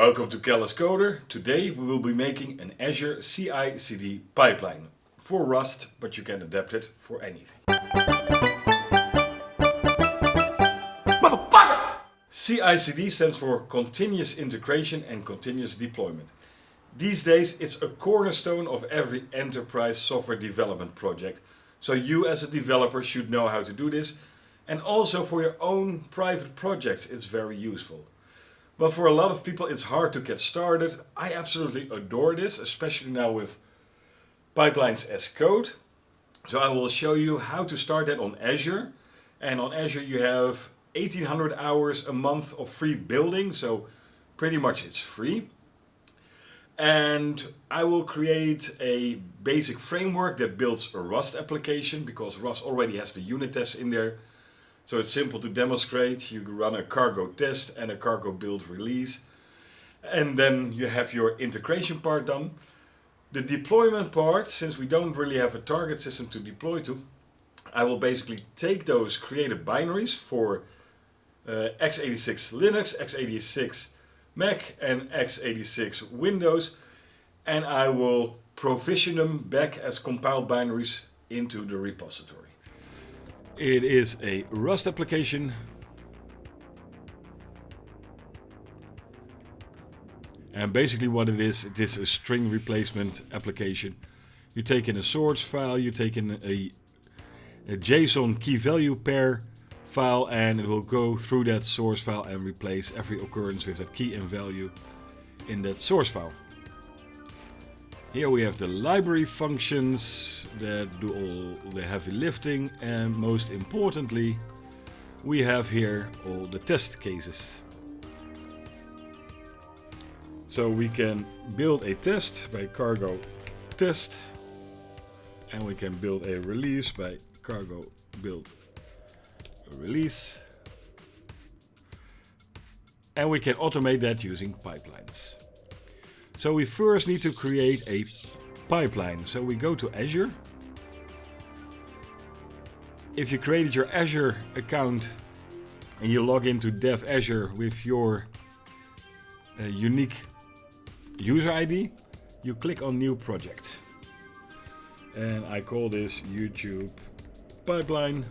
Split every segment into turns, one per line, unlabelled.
Welcome to Careless Coder. Today we will be making an Azure CI/CD pipeline for Rust, but you can adapt it for anything. Motherfucker! CI/CD stands for Continuous Integration and Continuous Deployment. These days it's a cornerstone of every enterprise software development project. So you as a developer should know how to do this, and also for your own private projects it's very useful. But for a lot of people it's hard to get started. I absolutely adore this, especially now with pipelines as code. So I will show you how to start that on Azure. And on Azure you have 1800 hours a month of free building, so pretty much it's free. And I will create a basic framework that builds a Rust application, because Rust already has the unit tests in there. So it's simple to demonstrate. You run a cargo test and a cargo build release. And then you have your integration part done. The deployment part, since we don't really have a target system to deploy to, I will basically take those created binaries for x86 Linux, x86 Mac and x86 Windows, and I will provision them back as compiled binaries into the repository. It is a Rust application. And basically what it is a string replacement application. You take in a source file, you take in a JSON key value pair file, and it will go through that source file and replace every occurrence with that key and value in that source file. Here we have the library functions that do all the heavy lifting, and most importantly we have here all the test cases. So we can build a test by cargo test, and we can build a release by cargo build release, and we can automate that using pipelines. So we first need to create a pipeline. So we go to Azure. If you created your Azure account and you log into Dev Azure with your unique user ID, you click on New Project. And I call this YouTube Pipeline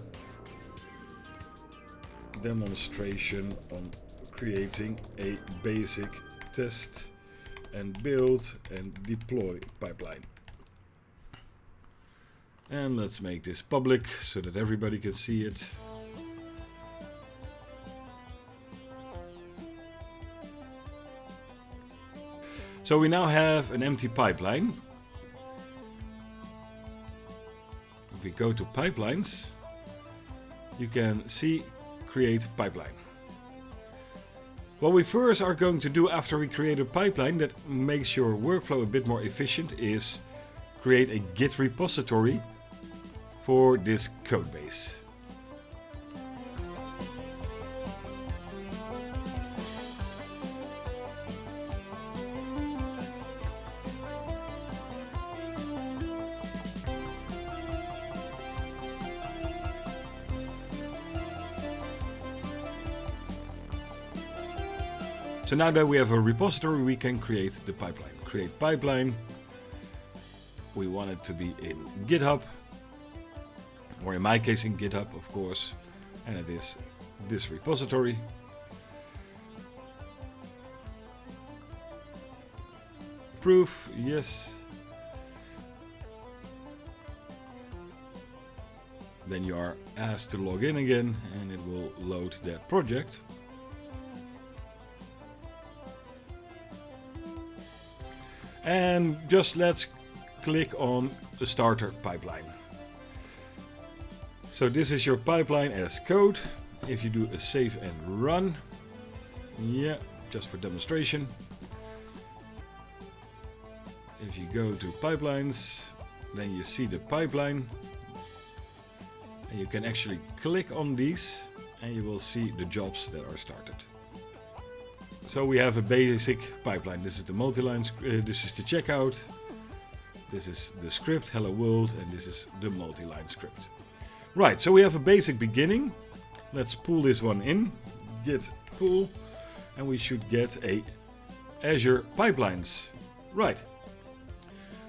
Demonstration on creating a basic test and build and deploy pipeline. And let's make this public so that everybody can see it. So we now have an empty pipeline. If we go to pipelines, you can see create pipeline. What we first are going to do after we create a pipeline that makes your workflow a bit more efficient is create a Git repository for this code base. So now that we have a repository, we can create the pipeline. Create pipeline. We want it to be in GitHub, or in my case in GitHub, of course, and it is this repository. Proof, yes. Then you are asked to log in again, and it will load that project. And just let's click on the starter pipeline. So this is your pipeline as code. If you do a save and run, yeah, just for demonstration. If you go to pipelines, then you see the pipeline, and you can actually click on these and you will see the jobs that are started. So we have a basic pipeline. This is the multi-line, this is the checkout, this is the script, hello world, and this is the multi-line script. Right, so we have a basic beginning. Let's pull this one in, git pull, and we should get a Azure pipelines. Right.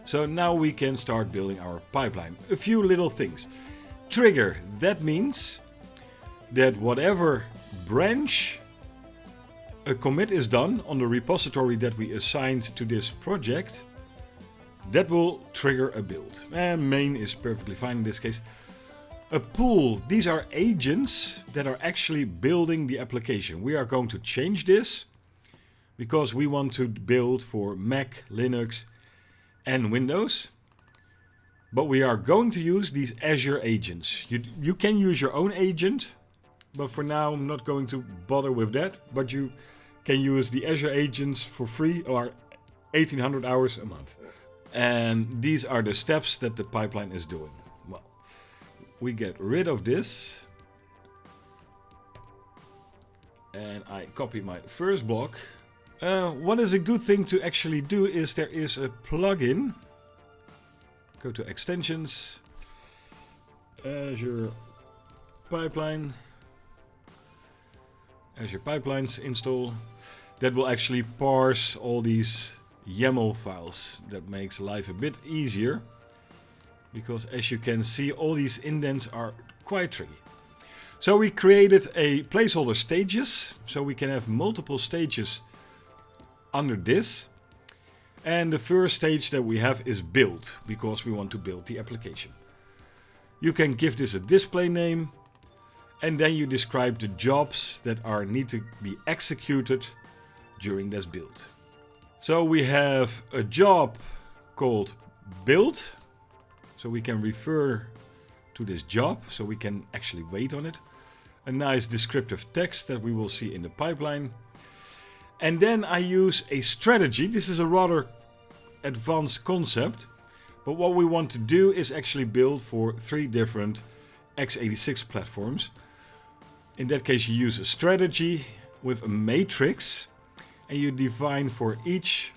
So now we can start building our pipeline. A few little things. Trigger, that means that whatever branch a commit is done on the repository that we assigned to this project, that will trigger a build. And main is perfectly fine in this case. A pool, these are agents that are actually building the application. We are going to change this because we want to build for Mac, Linux and Windows. But we are going to use these Azure agents. You can use your own agent, but for now I'm not going to bother with that. But you can use the Azure agents for free, or 1800 hours a month. And these are the steps that the pipeline is doing. Well, we get rid of this. And I copy my first block. What is a good thing to actually do is there is a plugin. Go to extensions, Azure Pipeline, Azure Pipelines install. That will actually parse all these YAML files. That makes life a bit easier, because as you can see, all these indents are quite tricky. So we created a placeholder stages, so we can have multiple stages under this. And the first stage that we have is build, because we want to build the application. You can give this a display name, and then you describe the jobs that need to be executed during this build. So we have a job called build, so we can refer to this job, so we can actually wait on it. A nice descriptive text that we will see in the pipeline. And then I use a strategy. This is a rather advanced concept, but what we want to do is actually build for 3 different x86 platforms. In that case, you use a strategy with a matrix, and you define for each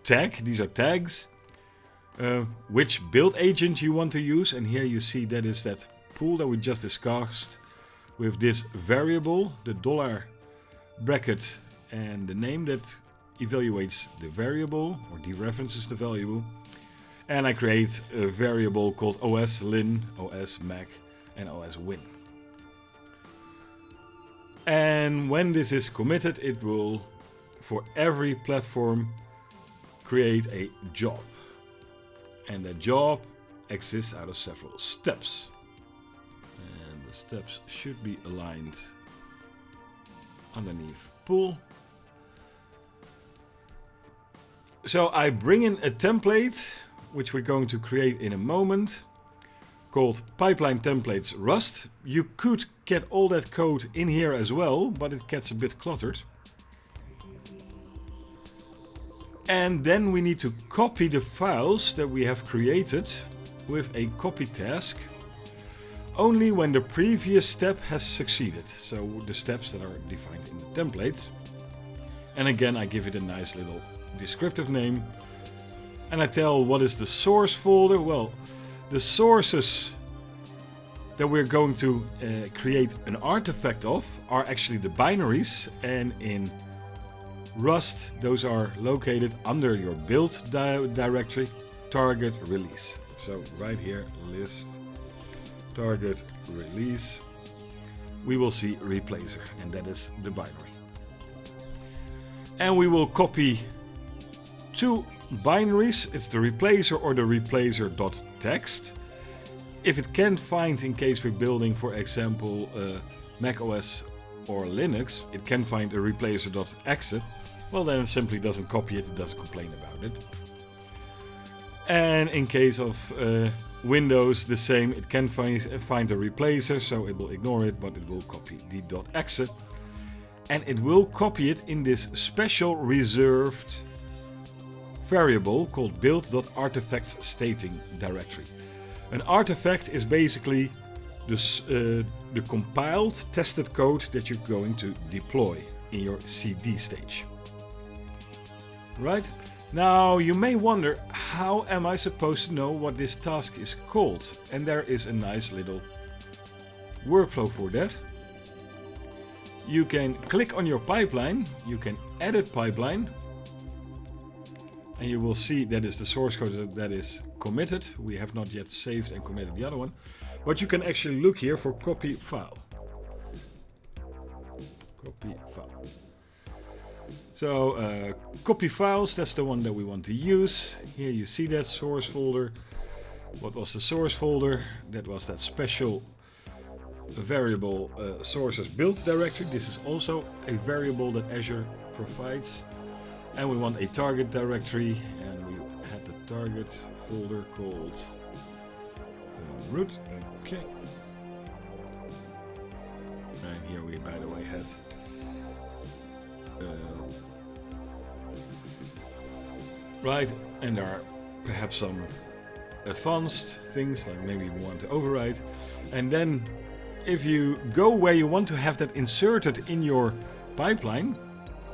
tag, these are tags, which build agent you want to use. And here you see that is that pool that we just discussed with this variable, the dollar bracket, and the name that evaluates the variable or dereferences the value. And I create a variable called OS Lin, OS Mac, and OS Win. And when this is committed, it will, for every platform, create a job. And that job exists out of several steps. And the steps should be aligned underneath pool. So I bring in a template, which we're going to create in a moment, called Pipeline Templates Rust. You could get all that code in here as well, but it gets a bit cluttered. And then we need to copy the files that we have created with a copy task, only when the previous step has succeeded. So the steps that are defined in the templates. And again, I give it a nice little descriptive name, and I tell what is the source folder. Well, the sources that we're going to create an artifact of are actually the binaries, and in Rust those are located under your build directory, target release. So right here, list target release, we will see replacer, and that is the binary. And we will copy 2 binaries. It's the replacer or the replacer.txt. If it can't find, in case we're building, for example, Mac OS or Linux, it can find a replacer.exe. Well, then it simply doesn't copy it, it doesn't complain about it. And in case of Windows, the same. It can find a replacer, so it will ignore it, but it will copy the .exe. And it will copy it in this special reserved variable called build.artifacts_stating directory. An artifact is basically the compiled, tested code that you're going to deploy in your CD stage. Right? Now you may wonder, how am I supposed to know what this task is called? And there is a nice little workflow for that.
you can click on your pipeline, you can edit pipeline, and you will see that is the source code that is committed. We have not yet saved and committed the other one, but you can actually look here for copy file. Copy file. So copy files, that's the one that we want to use. Here you see that source folder. What was the source folder? That was that special variable sources build directory. This is also a variable that Azure provides. And we want a target directory, and we had the target folder called root. Okay. And here we, by the way, had right, and there are perhaps some advanced things, like maybe we want to override. And then if you go where you want to have that inserted in your pipeline,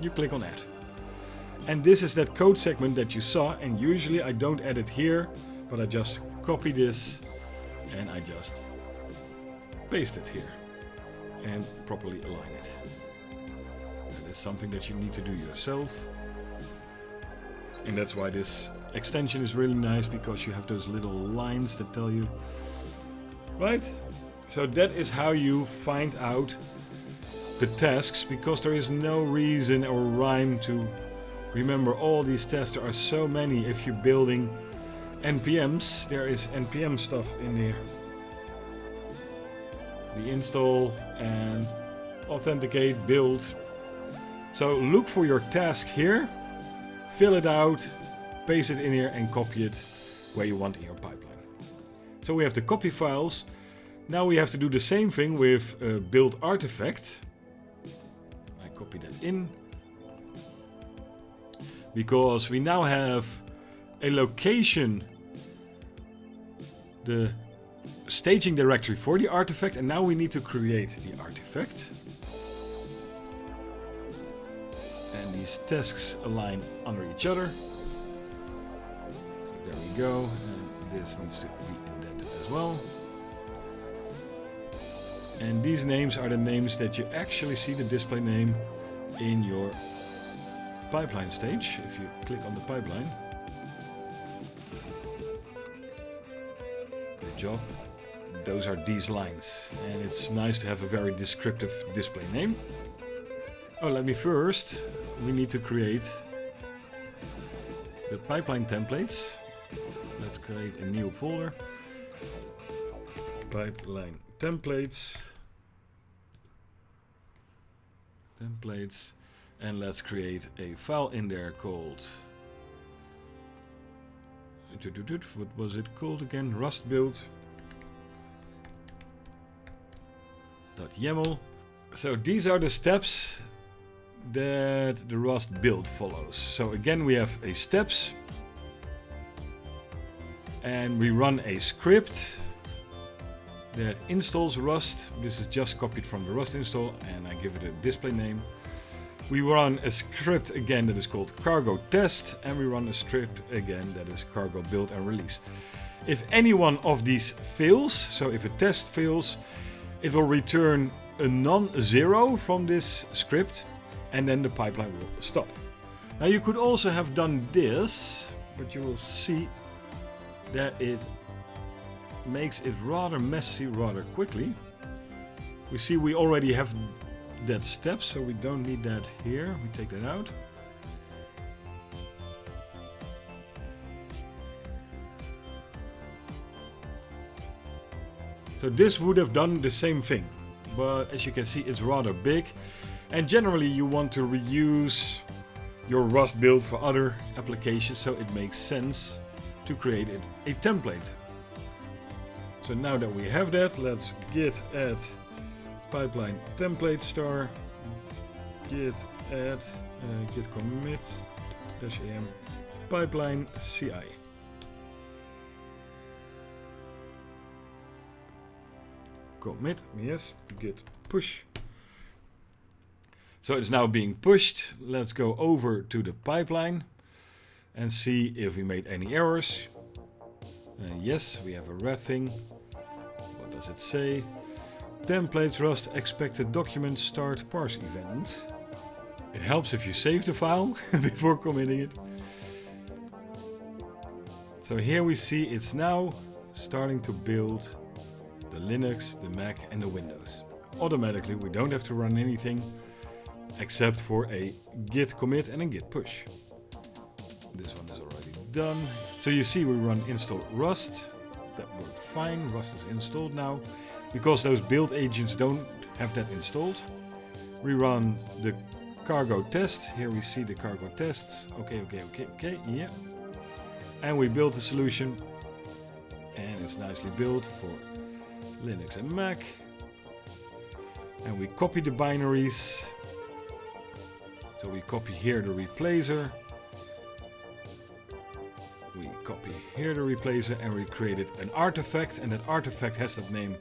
you click on add. And this is that code segment that you saw, and usually I don't add it here, but I just copy this and I just paste it here and properly align it. That is something that you need to do yourself. And that's why this extension is really nice, because you have those little lines that tell you, right? So that is how you find out the tasks, because there is no reason or rhyme to remember all these tasks. There are so many. If you're building NPMs, there is NPM stuff in here. The install and authenticate, build. So look for your task here, fill it out, paste it in here and copy it where you want in your pipeline. So we have the copy files. Now we have to do the same thing with build artifact. I copy that in, because we now have a location, the staging directory for the artifact, and now we need to create the artifact. And these tasks align under each other. So there we go, and this needs to be indented as well. And these names are the names that you actually see the display name in your pipeline stage. If you click on the pipeline, good job. Those are these lines, and it's nice to have a very descriptive display name. Oh, let me first, we need to create the pipeline templates. Let's create a new folder. Pipeline templates. And let's create a file in there called, what was it called again? Rust build. .yaml. So these are the steps that the Rust build follows. So again, we have a steps, and we run a script that installs Rust. This is just copied from the Rust install, and I give it a display name. We run a script again that is called cargo test, and we run a script again that is cargo build and release. If any one of these fails, so if a test fails, it will return a non-zero from this script, and then the pipeline will stop. Now you could also have done this, but you will see that it makes it rather messy rather quickly. We see we already have that step, so we don't need that here. We take that out. So this would have done the same thing, but as you can see, it's rather big, and generally you want to reuse your Rust build for other applications, so it makes sense to create it a template. So now that we have that, let's git add pipeline template star, git add git commit -am pipeline CI. Commit, yes, git push. So it's now being pushed. Let's go over to the pipeline and see if we made any errors. Yes, we have a red thing. What does it say? templates Rust expected document start parse event. It helps if you save the file before committing it. So here we see it's now starting to build the Linux, the Mac and the Windows. Automatically, we don't have to run anything except for a git commit and a git push. This one is already done. So you see we run install Rust. That worked fine. Rust is installed now. Because those build agents don't have that installed, we run the cargo test. Here we see the cargo tests. Okay, yeah. And we build the solution. And it's nicely built for Linux and Mac. And we copy the binaries. So we copy here the replacer. We copy here the replacer and we created an artifact, and that artifact has that name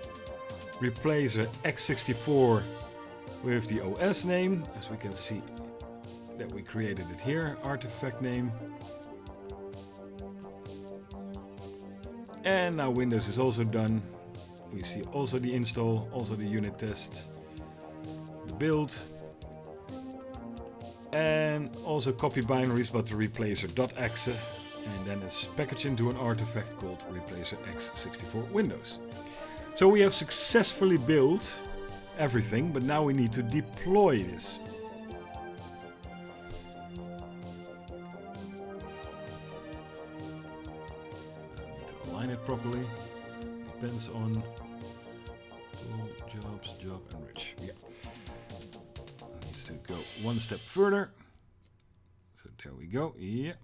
replacer x64 with the OS name, as we can see that we created it here, artifact name. And now Windows is also done. We see also the install, also the unit test, the build, and also copy binaries but the replacer.exe, and then it's packaged into an artifact called replacer x64 Windows. So we have successfully built everything, but now we need to deploy this. I need to align it properly. Depends on tool, jobs, job, enrich. Yeah. Needs to go one step further. So there we go. Yeah.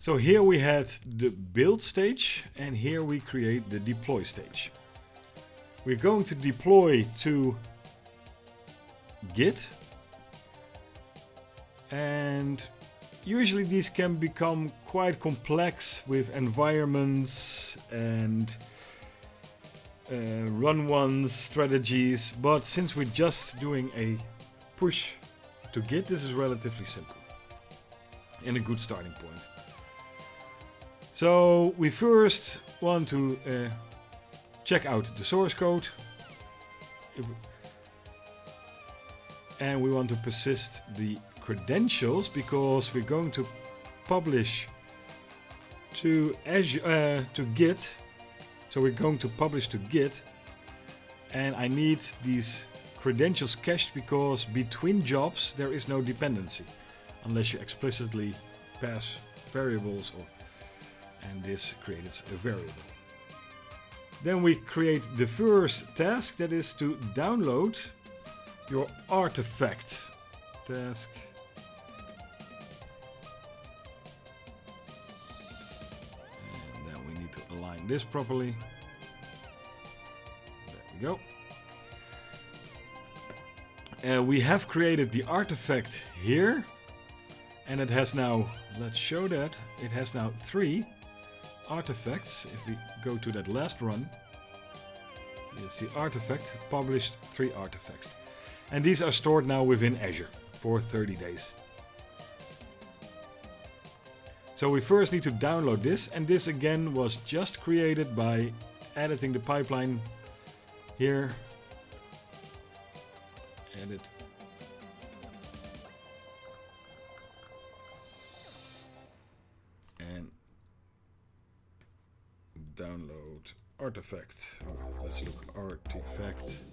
So here we had the build stage, and here we create the deploy stage. We're going to deploy to Git, and usually these can become quite complex with environments and run ones strategies, but since we're just doing a push to Git, this is relatively simple and a good starting point. So we first want to check out the source code, and we want to persist the credentials because we're going to publish to Azure, to Git. So we're going to publish to Git, and I need these credentials cached because between jobs there is no dependency unless you explicitly pass variables, and this creates a variable. Then we create the first task, that is to download your artifact task. And then we need to align this properly. There we go. And we have created the artifact here, and it has now, let's show that, it has now 3 artifacts. If we go to that last run, you see artifact, published 3 artifacts. And these are stored now within Azure for 30 days. So we first need to download this, and this again was just created by editing the pipeline here. Edit. And download artifact. Let's look artifact.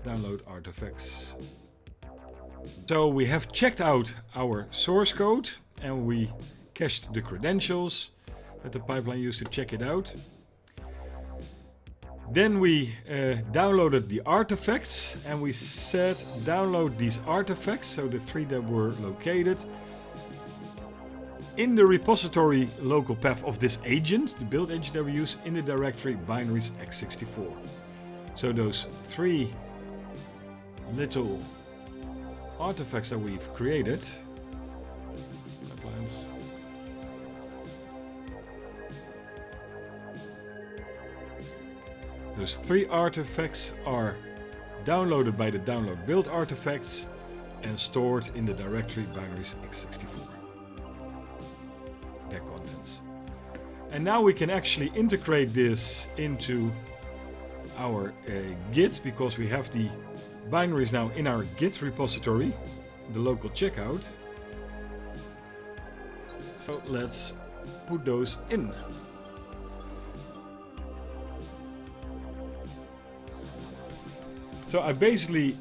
Download artifacts. So we have checked out our source code and we cached the credentials that the pipeline used to check it out. Then we downloaded the artifacts and we said download these artifacts, so the 3 that were located in the repository local path of this agent, the build agent that we use, in the directory binaries x64. So those 3 little artifacts that we've created, those 3 artifacts are downloaded by the download build artifacts and stored in the directory binaries x64. Their contents. And now we can actually integrate this into our Git, because we have the binaries now in our Git repository, the local checkout. So let's put those in. So I basically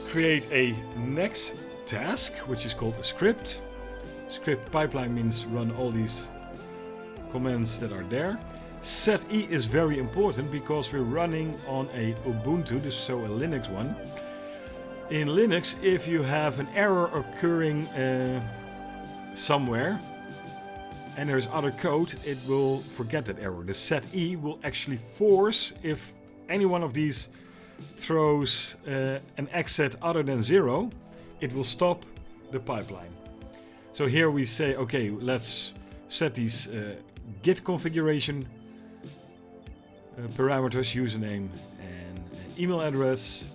create a next task, which is called a script. Script pipeline means run all these commands that are there. Set E is very important because we're running on a Ubuntu, so a Linux one. In Linux, if you have an error occurring somewhere and there's other code, it will forget that error. The set E will actually force, if any one of these throws an exit other than 0, it will stop the pipeline. So here we say, okay, let's set these Git configuration parameters, username and email address.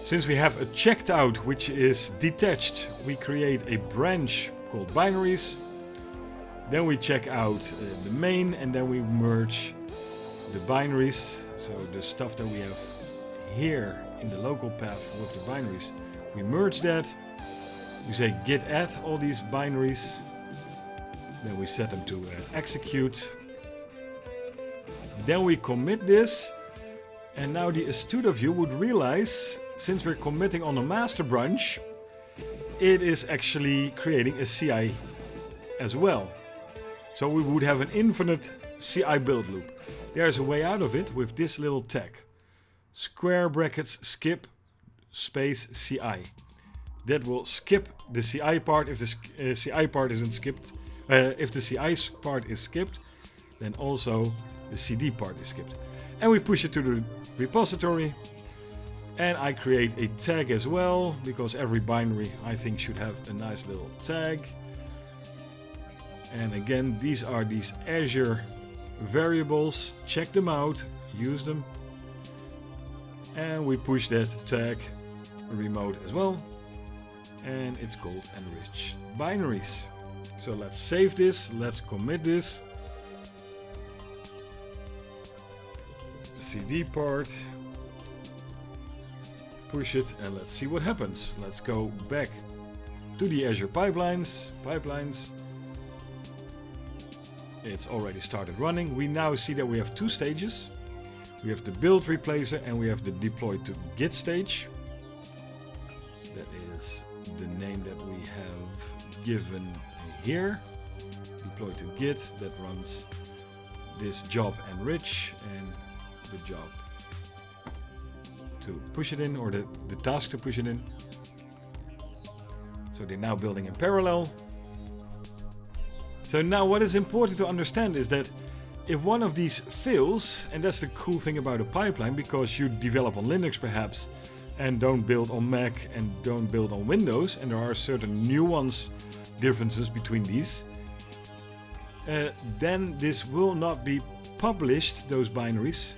Since we have a checked out which is detached, we create a branch called binaries. Then we check out the main, and then we merge the binaries. So the stuff that we have here in the local path with the binaries, we merge that. We say git add all these binaries. Then we set them to execute. Then we commit this. And now the astute of you would realize, since we're committing on a master branch, it is actually creating a CI as well. So we would have an infinite CI build loop. There's a way out of it with this little tag. Square brackets skip space CI. That will skip the CI part if the CI part isn't skipped. If the CI part is skipped, then also the CD part is skipped. And we push it to the repository. And I create a tag as well, because every binary I think should have a nice little tag. And again, these are these Azure variables. Check them out, use them. And we push that tag remote as well. And it's called enrich binaries. So let's save this, let's commit this. CD part. Push it and let's see what happens. Let's go back to the Azure pipelines. It's already started running. We now see that we have two stages. We have the build replacer and we have the deploy to Git stage. That is the name that we have given here. Deploy to Git, that runs this job enrich and the job to push it in, or the task to push it in. So they're now building in parallel. So now what is important to understand is that if one of these fails, and that's the cool thing about a pipeline, because you develop on Linux perhaps and don't build on Mac and don't build on Windows, and there are certain differences between these, then this will not be published, those binaries,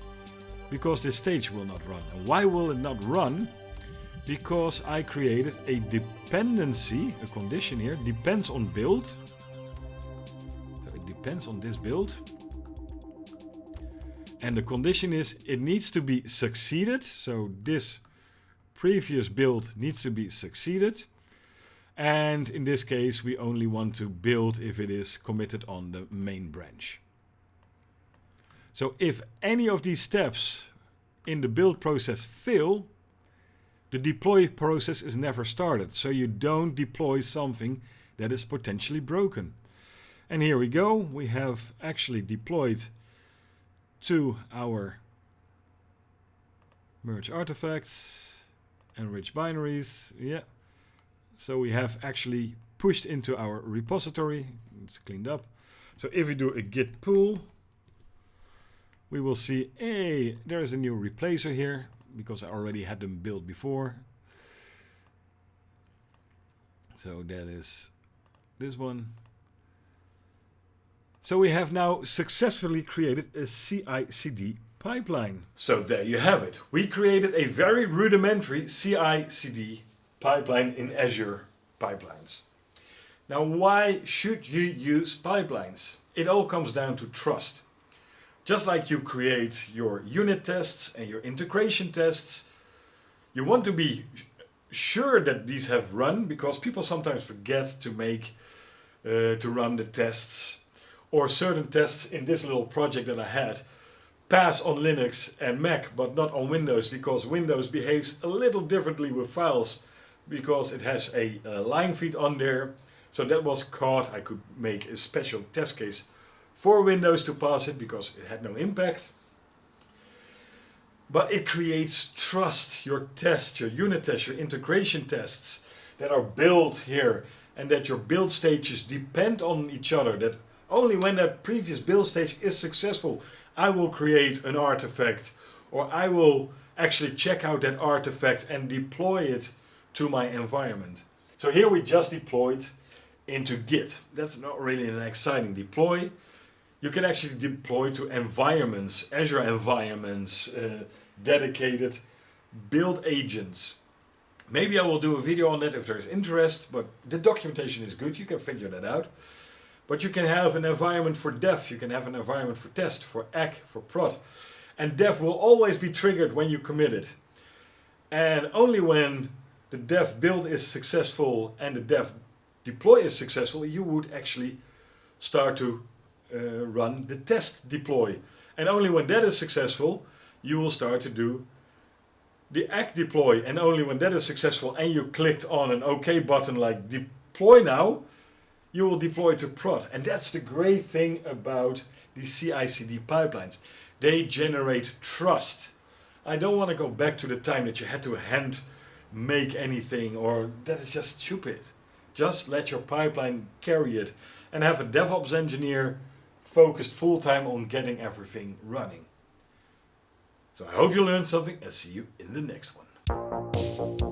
because this stage will not run. And why will it not run? Because I created a dependency, a condition here, depends on build. So it depends on this build. And the condition is it needs to be succeeded. So this previous build needs to be succeeded. And in this case, we only want to build if it is committed on the main branch. So if any of these steps in the build process fail, the deploy process is never started. So you don't deploy something that is potentially broken. And here we go. We have actually deployed to our merge artifacts, enrich binaries. Yeah. So we have actually pushed into our repository. It's cleaned up. So if we do a git pull, we will see, hey, there is a new replacer here, because I already had them built before. So that is this one. So we have now successfully created a CI/CD pipeline.
So there you have it. We created a very rudimentary CI/CD pipeline in Azure Pipelines. Now, why should you use pipelines? It all comes down to trust. Just like you create your unit tests and your integration tests, you want to be sure that these have run, because people sometimes forget to run the tests, or certain tests in this little project that I had pass on Linux and Mac but not on Windows, because Windows behaves a little differently with files because it has a line feed on there. So that was caught. I could make a special test case for Windows to pass it because it had no impact. But it creates trust. Your tests, your unit tests, your integration tests that are built here, and that your build stages depend on each other, that only when that previous build stage is successful, I will create an artifact, or I will actually check out that artifact and deploy it to my environment. So here we just deployed into Git. That's not really an exciting deploy. You can actually deploy to environments, Azure environments, dedicated build agents. Maybe I will do a video on that if there is interest, but the documentation is good, you can figure that out. But you can have an environment for dev, you can have an environment for test, for ACK, for prod. And dev will always be triggered when you commit it. And only when the dev build is successful and the dev deploy is successful, you would actually start to run the test deploy. And only when that is successful, you will start to do the ACK deploy. And only when that is successful and you clicked on an OK button like deploy now, you will deploy to prod. And that's the great thing about the CI/CD pipelines. They generate trust. I don't want to go back to the time that you had to hand make anything, or that is just stupid. Just let your pipeline carry it and have a DevOps engineer focused full-time on getting everything running. So I hope you learned something, and see you in the next one.